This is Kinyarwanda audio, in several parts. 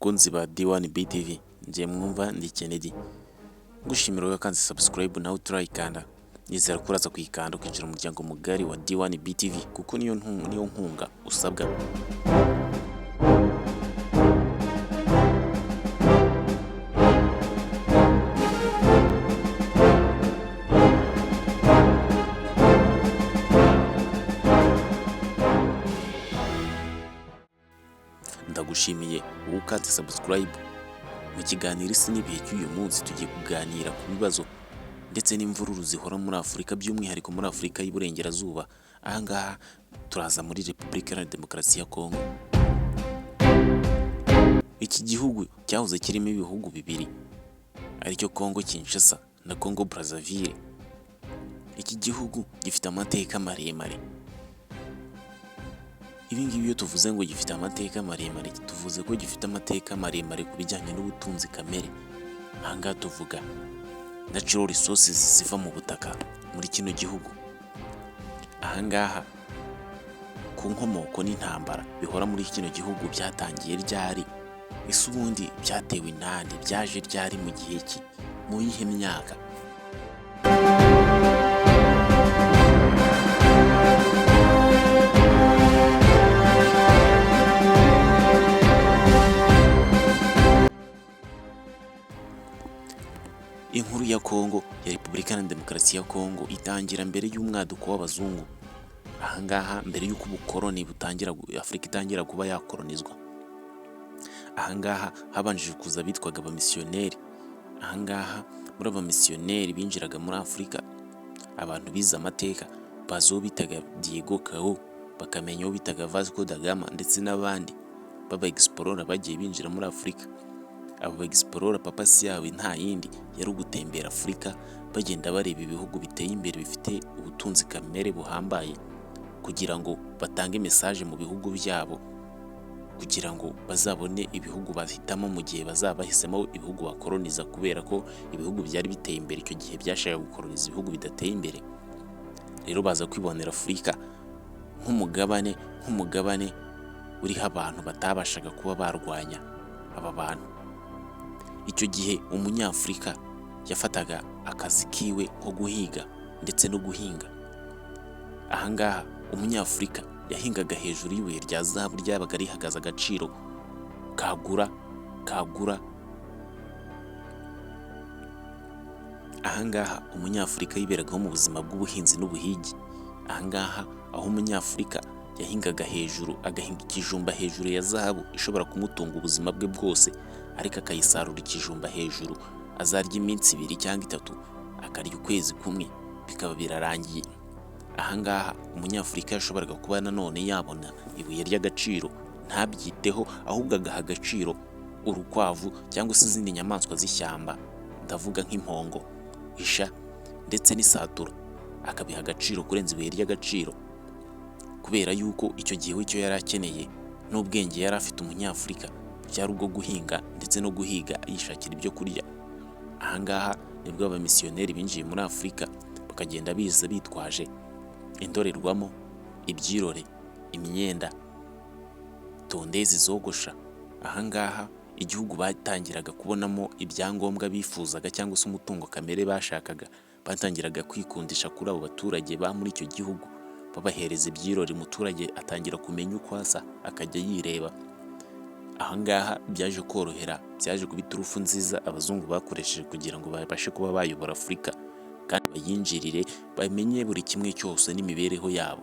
bakunzi ba D1 BTV, ngiye mwumva ndi Kennedy ngushimira wakanze subscribe nawe turayikanda, nizera ko uraza kuyikanda ukinjira mu muryango mugari wa D1 BTV kuko niyo nkunga usabwa. Ndagushimiye ukanze subscribe. Mu kiganiro isi n'ibihe cy'uyu munsi tugiye kuganira ku bibazo ndetse n'imvururu zihora muri Afurika, by'umwihariko muri Afurika y'Iburengerazuba. Ahangaha turaza muri Repubulika Iharanira Demokarasi ya Kongo. Iki gihugu cyahoze kirimo ibihugu bibiri, aricyo Kongo Kinshasa na Kongo Brazzaville. Iki gihugu gifite amateka maremare. Ibi ngibi iyo tuvuze ngo gifite amateka maremare, tuvuze ko gifite amateka maremare ku bijyanye n'ubutunzi kamere. Ahangaha tuvuga natural resources ziva mu butaka muri kino gihugu. Ahangaha ku nkomoko n'intambara bihora muri kino gihugu byatangiye ryari? Ese ubundi byatewe nande? Byaje ryari? Mu gihe ki? Mu yihe myaka? Inkuru ya Kongo, ya Repubulika Iharanira Demokarasi ya Kongo, itangira mbere y'umwaduko w'abazungu. Ahangaha mbere y'uko ubukoroni butangira, Afurika itangira kuba yakoronizwa. Ahangaha habanjije kuza bitwaga abamisiyoneri. Ahangaha muri abamisiyoneri binjiraga muri Afurika, abantu bize amateka bazi uwo bitaga Diego Cao, bakamenya uwo bitaga Vasco da Gama, ndetse n'abandi baba explorer bagiye binjira muri Afurika. Abo explorer papasi yawe nta yindi yari ugutembera Afurika, bagenda bareba ibihugu biteye imbere bifite ubutunzi kamere buhambaye, kugira ngo batange message mu bihugu byabo, kugira ngo bazabone ibihugu bahitamo mu gihe bazaba bahisemo ibihugu bakoroniza, kubera ko ibihugu byari biteye imbere icyo gihe byashaka gukoroniza ibihugu bidateye imbere. Rero baza kwibonera Afurika nk'umugabane uriho abantu batabashaga kuba barwanya aba bantu. Icyo gihe umunyafurika yafataga akazi kiwe nko guhiga ndetse no guhinga. Ahangaha umunyafurika yahingaga hejuru y'ibuye rya zahabu ryabaga rihagaze agaciro kagura. Ahangaha umunyafurika yiberagaho mu buzima bw'ubuhinzi n'ubuhigi. Ahangaha aho umunyafurika yahingaga hejuru, agahinga ikijumba hejuru ya zahabu ishobora kumutunga ubuzima bwe bwose, ariko akayisarura ikijumba hejuru, azarya iminsi 2 cyangwa 3, akarya ukwezi kumwe, bikaba birarangiye. Ahangaha umunyafurika yashoboraga kuba nanone yabona ibuye ry'agaciro, ntabyiteho, ahubwo agaha agaciro urukwavu cyangwa se izindi nyamaswa z'ishyamba, ndavuga nk'impongo, isha ndetse n'isatura, akabiha agaciro kurenza ibuye ry'agaciro, kubera yuko icyo gihe icyo yari akeneye n'ubwenge yari afite umunyafurika byari ubwo guhinga ndetse no guhiga yishakira ibyo kurya. Ahangaha nibwo abamisiyoneri binjiye muri Afurika, bakagenda biza bitwaje indorerwamo, ibyirore, imyenda, tondezi zogosha. Ahangaha igihugu batangiraga kubonamo ibyangombwa bifuzaga cyangwa se umutungo kamere bashakaga, batangiraga kwikundisha kuri abo baturage ba muri icyo gihugu, babahereza ibyirori. Umuturage atangira kumenya uko asa, akajya yireba. Ahangaha byaje korohera, byaje kuba iturufu nziza abazungu bakoresheje kugira ngo babashe kuba bayobora Afurika kandi bayinjirire, bamenye buri kimwe cyose n'imibereho yabo.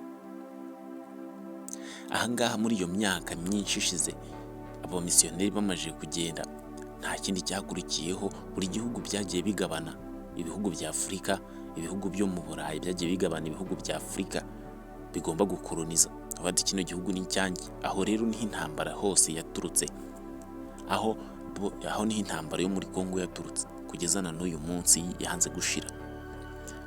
Ahangaha muri iyo myaka myinshi ishize, abo misiyoneri bamaze kugenda, nta kindi cyakurikiyeho. Buri gihugu byagiye bigabana ibihugu bya Afurika, ibihugu byo mu Burayi byagiye bigabana ibihugu bya Afurika bigomba gukoroniza. Abandi kino gihugu ni icyanjye. Aho rero niho intambara hose yaturutse, aho niho intambara yo muri Kongo yaturutse, kugeza na n'uyu munsi yanze gushira.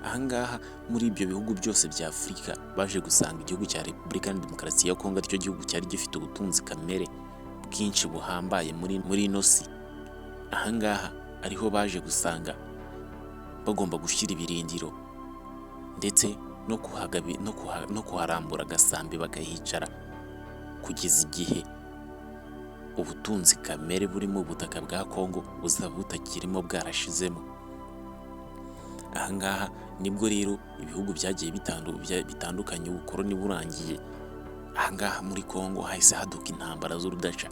Ahangaha muri ibyo bihugu byose bya Afurika baje gusanga igihugu cya Repubulika Iharanira Demokarasi ya Kongo aricyo gihugu cyari gifite ubutunzi kamere bwinshi buhambaye muri ino si. Ahangaha ariho baje gusanga bagomba gushyira ibirindiro ndetse no kuharambura agasambi bakahicara, kugeza igihe ubutunzi kamere buri mu butaka bwa Kongo buzaba butakirimo bwarashizemo. Aha ngaha nibwo rero ibihugu byagiye bitandukanye ubukoroni burangiye. Aha ngaha muri Kongo hahise haduka intambara z'urudaca,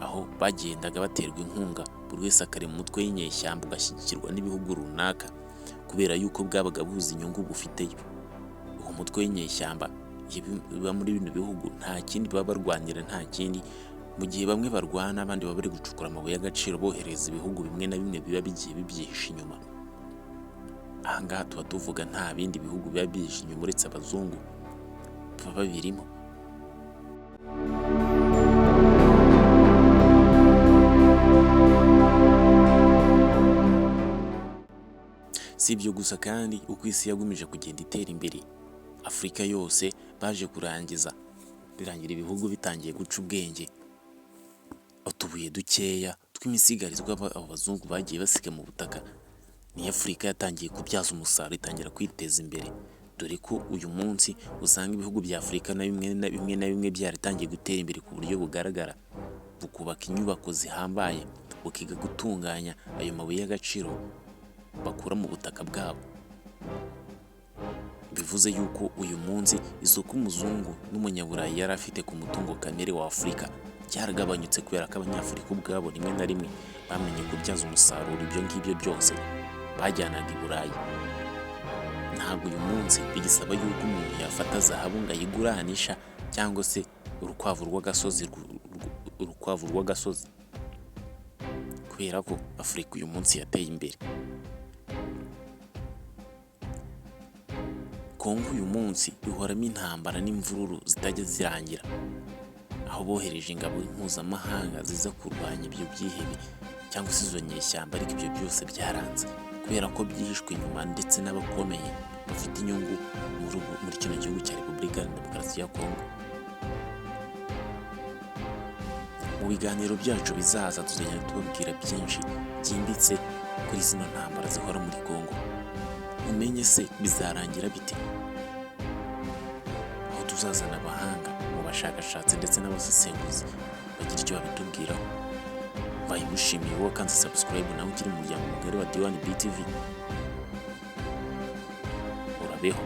aho bagendaga baterwa inkunga buri wese akari mu mutwe y'inyeshyamba ugashyigikirwa n'ibihugu runaka kubera yuko bwabaga buzi inyungu bufiteyo. Uwo mutwe w'inyeshyamba biba muri bino bihugu nta kindi baba barwanira, nta kindi. Mu gihe bamwe barwana abandi baba bari gucukura amabuye y'agaciro bohereza ibihugu bimwe na bimwe biba bigiye bibyihisha inyuma. Aha ngaha tuba tuvuga nta bindi bihugu biba byihishe inyuma uretse abazungu baba babirimo. Si ibyo gusa kandi, uko isi yagumije kugenda itera imbere, Afurika yose baje birangira ibihugu bitangiye guca ubwenge. Utubuye dukeya tw'imisigarizwa abazungu bagiye basiga mu butaka, ni Afurika yatangiye kubyaza umusaruro itangira kwiteza imbere, dore ko uyu munsi usanga ibihugu bya Afurika na bimwe byaratangiye gutera imbere ku buryo bugaragara, bukubaka inyubako zihambaye, bukiga gutunganya ayo mabuye y'agaciro bakura mu butaka bwabo. Bivuze yuko uyu munsi isoko umuzungu n'umunyaburayi yari afite ku mutungo kamere wa Afurika byaragabanyutse kubera ko Abanyafurika ubwabo rimwe na rimwe bamenye kubyaza umusaruro ibyo ngibyo byose bajyanaga i Burayi. Ntabwo uyu munsi bigisaba yuko umuntu yafata zahabu ngo ayiguranisha cyangwa se urukwavu rw'agasozi, kubera ko Afurika uyu munsi yateye imbere. Kongo uyu munsi ihoramo intambara n'imvururu zitajya zirangira, aho bohereje ingabo mpuzamahanga ziza kurwanya ibyo byihebe cyangwa se izo nyeshyamba, ariko ibyo byose byaranze kubera ko byihishwe inyuma ndetse n'abakomeye bafite inyungu muri kino gihugu cya Repubulika ya Demokarasi ya Kongo. Mu biganiro byacu bizaza tuzagenda tubabwira byinshi byimbitse kuri zino ntambara zihora muri Kongo. Umenye se bizarangira bite? Aho tuzazana abahanga mu bashakashatsi ndetse n'abasesenguzi bagira icyo babitubwiraho. Bayigushimiye wowe kandi subscribe nawe ukiri mu muryango mugari wa D1BTV. Urabeho.